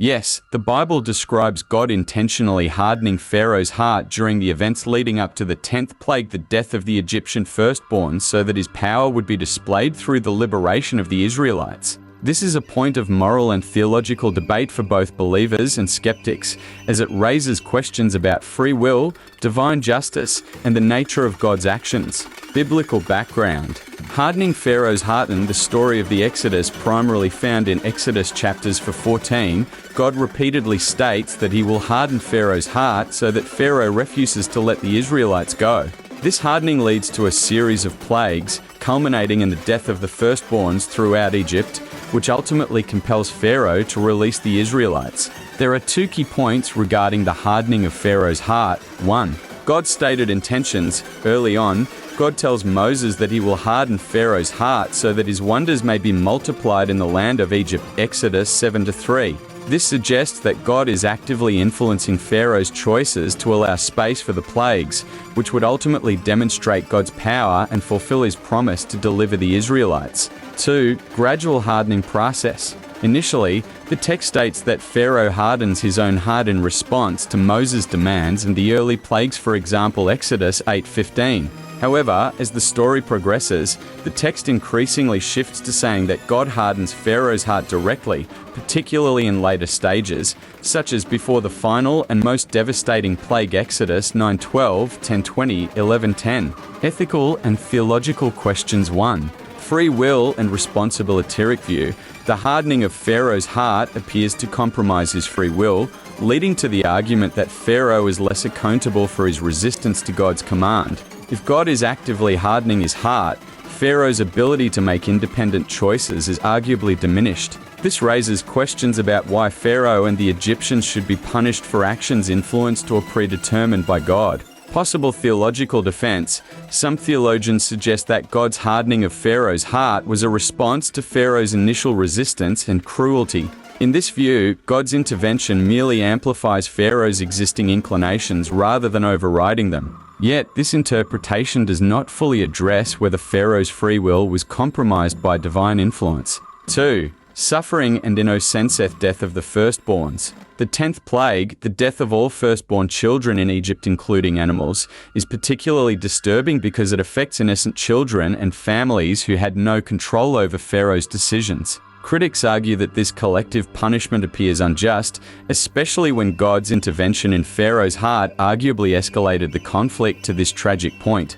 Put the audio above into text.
Yes, the Bible describes God intentionally hardening Pharaoh's heart during the events leading up to the 10th plague, the death of the Egyptian firstborn, so that his power would be displayed through the liberation of the Israelites. This is a point of moral and theological debate for both believers and skeptics, as it raises questions about free will, divine justice, and the nature of God's actions. Biblical background. Hardening Pharaoh's heart. In the story of the Exodus, primarily found in Exodus chapters 14, God repeatedly states that he will harden Pharaoh's heart so that Pharaoh refuses to let the Israelites go. This hardening leads to a series of plagues, culminating in the death of the firstborns throughout Egypt, which ultimately compels Pharaoh to release the Israelites. There are two key points regarding the hardening of Pharaoh's heart. 1. God's stated intentions. Early on, God tells Moses that he will harden Pharaoh's heart so that his wonders may be multiplied in the land of Egypt. Exodus 7-3. This suggests that God is actively influencing Pharaoh's choices to allow space for the plagues, which would ultimately demonstrate God's power and fulfill his promise to deliver the Israelites. 2. Gradual hardening process. Initially, the text states that Pharaoh hardens his own heart in response to Moses' demands and the early plagues, for example, Exodus 8:15. However, as the story progresses, the text increasingly shifts to saying that God hardens Pharaoh's heart directly, particularly in later stages, such as before the final and most devastating plague, Exodus 9:12, 10:20, 11:10. Ethical and theological questions. 1. Free will and responsibilitarian view. The hardening of Pharaoh's heart appears to compromise his free will, leading to the argument that Pharaoh is less accountable for his resistance to God's command. If God is actively hardening his heart, Pharaoh's ability to make independent choices is arguably diminished. This raises questions about why Pharaoh and the Egyptians should be punished for actions influenced or predetermined by God. Possible theological defense. Some theologians suggest that God's hardening of Pharaoh's heart was a response to Pharaoh's initial resistance and cruelty. In this view, God's intervention merely amplifies Pharaoh's existing inclinations rather than overriding them. Yet, this interpretation does not fully address whether Pharaoh's free will was compromised by divine influence. 2. Suffering and in a sense death of the firstborns. The 10th plague, the death of all firstborn children in Egypt including animals, is particularly disturbing because it affects innocent children and families who had no control over Pharaoh's decisions. Critics argue that this collective punishment appears unjust, especially when God's intervention in Pharaoh's heart arguably escalated the conflict to this tragic point.